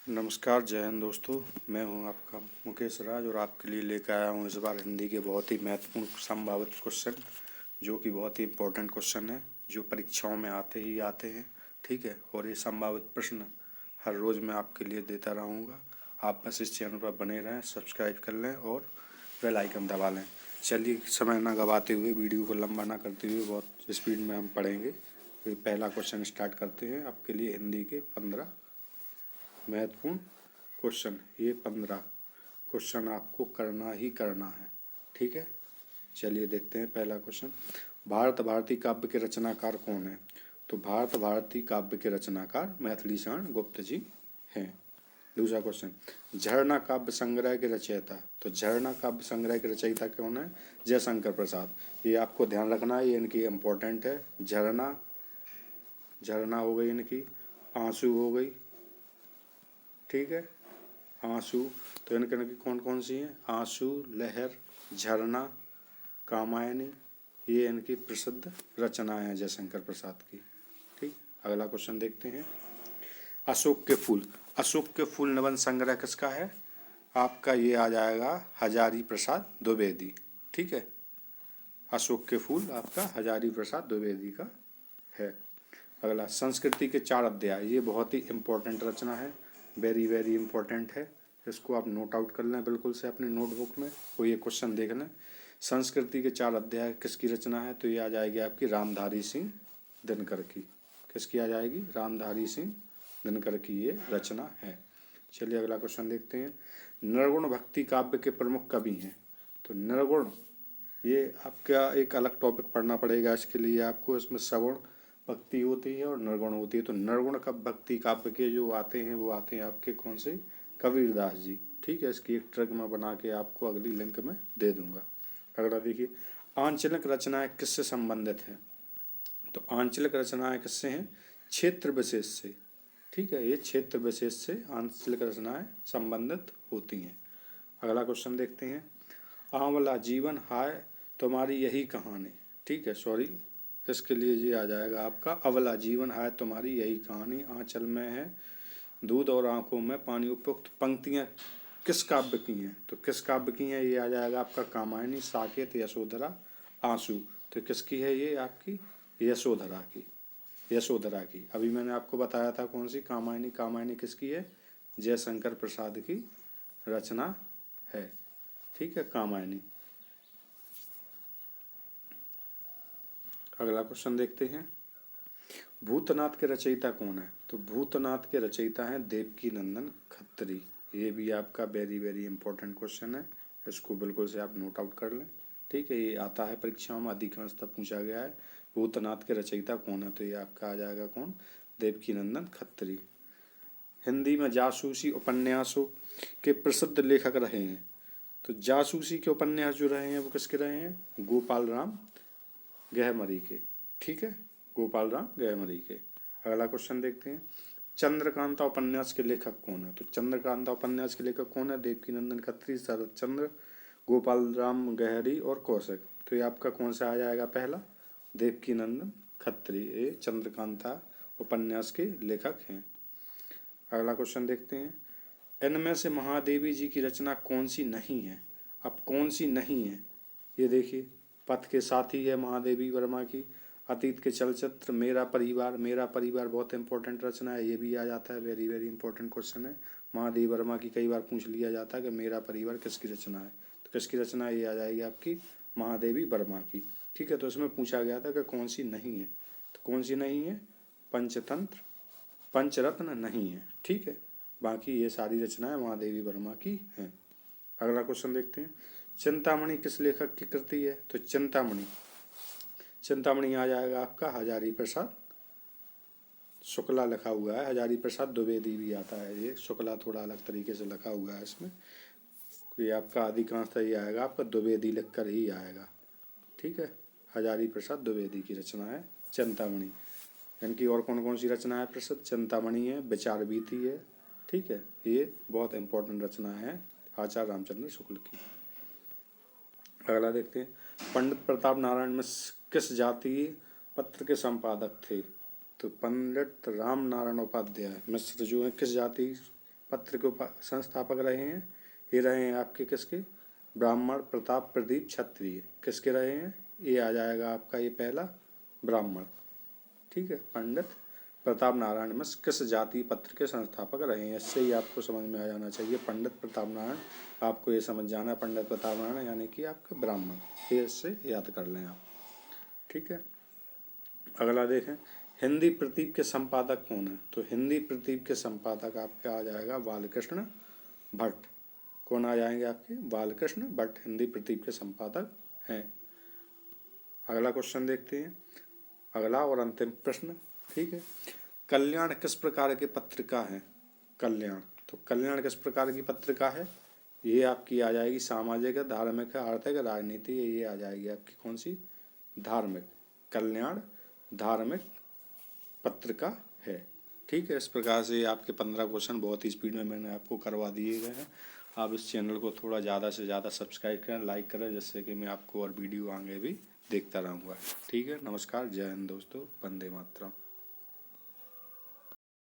नमस्कार, जय हिंद दोस्तों। मैं हूं आपका मुकेश राज और आपके लिए लेकर आया हूं इस बार हिंदी के बहुत ही महत्वपूर्ण संभावित क्वेश्चन, जो कि बहुत ही इम्पोर्टेंट क्वेश्चन है, जो परीक्षाओं में आते ही आते हैं। ठीक है, और ये संभावित प्रश्न हर रोज़ मैं आपके लिए देता रहूँगा। आप बस इस चैनल पर बने रहें, सब्सक्राइब कर लें और बेल आइकन दबा लें। चलिए, समय ना गवाते हुए, वीडियो को लंबा ना करते हुए बहुत स्पीड में हम पढ़ेंगे। तो पहला क्वेश्चन स्टार्ट करते हैं आपके लिए हिंदी के 15 महत्वपूर्ण क्वेश्चन। ये 15 क्वेश्चन आपको करना ही करना है। ठीक है, चलिए देखते हैं पहला क्वेश्चन। भारत भारती काव्य के रचनाकार कौन है? तो भारत भारती काव्य के रचनाकार मैथिली शरण गुप्त जी हैं। दूसरा क्वेश्चन, झरना काव्य संग्रह के रचयिता। तो झरना काव्य संग्रह के रचयिता कौन है? जयशंकर प्रसाद। ये आपको ध्यान रखना है, ये इनकी इम्पोर्टेंट है। झरना, झरना हो गई इनकी, आंसू हो गई, ठीक है, आंसू। तो इनकी कौन कौन सी हैं? आंसू, लहर, झरना, कामायनी। ये इनकी प्रसिद्ध रचनाएं हैं जयशंकर प्रसाद की। ठीक, अगला क्वेश्चन देखते हैं। अशोक के फूल। अशोक के फूल निबंध संग्रह किसका है? आपका ये आ जाएगा हजारी प्रसाद द्विवेदी। ठीक है, अशोक के फूल आपका हजारी प्रसाद द्विवेदी का है। अगला, संस्कृति के 4 अध्याय। ये बहुत ही इम्पोर्टेंट रचना है, वेरी वेरी इम्पोर्टेंट है। इसको आप नोट आउट कर लें बिल्कुल से अपने नोटबुक में, कोई ये क्वेश्चन देख लें। संस्कृति के 4 अध्याय किसकी रचना है? तो ये आ जाएगी आपकी रामधारी सिंह दिनकर की। किसकी आ जाएगी? रामधारी सिंह दिनकर की ये रचना है। चलिए अगला क्वेश्चन देखते हैं। निर्गुण भक्ति काव्य के प्रमुख कवि हैं। तो निर्गुण, ये आपका एक अलग टॉपिक पढ़ना पड़ेगा इसके लिए आपको। इसमें सगुण भक्ति होती है और निर्गुण होती है। तो निर्गुण भक्ति काव्य के जो आते हैं वो आते हैं आपके कौन से? कबीरदास जी। ठीक है, इसकी एक ट्रिक मैं बना के आपको अगली लिंक में दे दूंगा। अगला देखिए, आंचलिक रचनाएं किससे संबंधित हैं? तो आंचलिक रचनाएं किससे हैं? क्षेत्र विशेष से। ठीक है, ये क्षेत्र विशेष से आंचलिक रचनाएं संबंधित होती हैं। अगला क्वेश्चन देखते हैं। आंवला जीवन हाय तुम्हारी यही कहानी। ठीक है, सॉरी, इसके लिए ये आ जाएगा आपका अवला जीवन हाय तुम्हारी यही कहानी, आंचल में है दूध और आंखों में पानी। उपयुक्त पंक्तियां किस काव्य की हैं? तो किस काव्य की हैं? ये आ जाएगा आपका कामायनी, साकेत, यशोधरा, आंसू। तो किसकी है ये? आपकी यशोधरा की। यशोधरा की अभी मैंने आपको बताया था कौन सी? कामायनी। कामायनी किसकी है? जयशंकर प्रसाद की रचना है। ठीक है, कामायनी। अगला क्वेश्चन देखते हैं। भूतनाथ के रचयिता कौन है? तो भूतनाथ के रचयिता हैं देवकी नंदन खत्री। ये भी आपका वेरी वेरी इंपॉर्टेंट क्वेश्चन है, इसको बिल्कुल से आप नोट आउट कर लें। ठीक है, ये आता है परीक्षाओं में, अधिकांशतः पूछा गया है। भूतनाथ के रचयिता कौन है? तो ये आपका आ जाएगा कौन? देवकी नंदन खत्री। हिंदी में जासूसी उपन्यासों के प्रसिद्ध लेखक रहे हैं। तो जासूसी के उपन्यास जो रहे हैं वो किसके रहे हैं? गोपाल राम गहमरी के। ठीक है, गोपाल राम गहमरी के। अगला क्वेश्चन देखते हैं। चंद्रकांता उपन्यास के लेखक कौन है? तो चंद्रकांता उपन्यास के लेखक कौन है? देवकी नंदन खत्री, शरद चंद्र, गोपाल राम गहरी और कौशिक। तो ये आपका कौन सा आ जाएगा? पहला, देवकी नंदन खत्री। ये चंद्रकांता उपन्यास के लेखक हैं। अगला क्वेश्चन देखते हैं। इनमें से महादेवी जी की रचना कौन सी नहीं है? अब कौन सी नहीं है ये देखिए। पथ के साथी है महादेवी वर्मा की, अतीत के चलचित्र, मेरा परिवार। मेरा परिवार बहुत इंपॉर्टेंट रचना है, ये भी आ जाता है, वेरी वेरी इंपॉर्टेंट क्वेश्चन है। महादेवी वर्मा की कई बार पूछ लिया जाता है कि मेरा परिवार किसकी रचना है। तो किसकी रचना है? ये आ जाएगी आपकी महादेवी वर्मा की। ठीक है, तो इसमें पूछा गया था कि कौन सी नहीं है। तो कौन सी नहीं है? पंचतंत्र, पंचरत्न नहीं है। ठीक है, बाकी ये सारी रचनाएं महादेवी वर्मा की हैं। अगला क्वेश्चन देखते हैं। चिंतामणि किस लेखक की कृति है? तो चिंतामणि, चिंतामणि आ जाएगा आपका हजारी प्रसाद शुक्ला लिखा हुआ है। हजारी प्रसाद द्विवेदी भी आता है, ये शुक्ला थोड़ा अलग तरीके से लिखा हुआ है इसमें। ये आपका अधिकांशतः ये आएगा आपका द्विवेदी लिखकर ही आएगा। ठीक है, हजारी प्रसाद द्विवेदी की रचना है चिंतामणि। इनकी और कौन कौन सी रचना है प्रसिद्ध? चिंतामणि है, विचार बीती है। ठीक है, ये बहुत इंपॉर्टेंट रचना है आचार्य रामचंद्र शुक्ल की। अगला देखते हैं। पंडित प्रताप नारायण मिश्र किस जातीय पत्र के संपादक थे? तो पंडित राम नारायण उपाध्याय मिश्र जो है किस जाति पत्र के संस्थापक रहे हैं? ये रहे हैं आपके किसके? ब्राह्मण प्रताप प्रदीप क्षत्रिय। किसके रहे हैं? ये आ जाएगा आपका ये पहला ब्राह्मण। ठीक है, पंडित प्रताप नारायण मिश्र किस जाति पत्र के संस्थापक रहे हैं? इससे ही आपको समझ में आ जाना चाहिए पंडित प्रताप नारायण, आपको ये समझ जाना पंडित प्रताप नारायण यानी कि आपका ब्राह्मण, ये इससे याद कर लें आप। ठीक है, अगला देखें, हिंदी प्रतीक के संपादक कौन है? तो हिंदी प्रतीक के संपादक आपके आ जाएगा बालकृष्ण भट्ट। कौन आ जाएंगे आपके? बालकृष्ण भट्ट हिंदी प्रतीक के संपादक हैं। अगला क्वेश्चन देखते हैं, अगला और अंतिम प्रश्न। ठीक है, कल्याण किस प्रकार की पत्रिका है? कल्याण, तो कल्याण किस प्रकार की पत्रिका है? ये आपकी आ जाएगी सामाजिक, धार्मिक, आर्थिक, राजनीति, ये आ जाएगी आपकी कौन सी? धार्मिक। कल्याण धार्मिक पत्रिका है। ठीक है, इस प्रकार से आपके 15 क्वेश्चन बहुत ही स्पीड में मैंने आपको करवा दिए गए हैं। आप इस चैनल को थोड़ा ज़्यादा से ज़्यादा सब्सक्राइब करें, लाइक करें, जिससे कि मैं आपको और वीडियो आगे भी देखता रहूँगा। ठीक है, नमस्कार, जय हिंद दोस्तों, वंदे मातरम।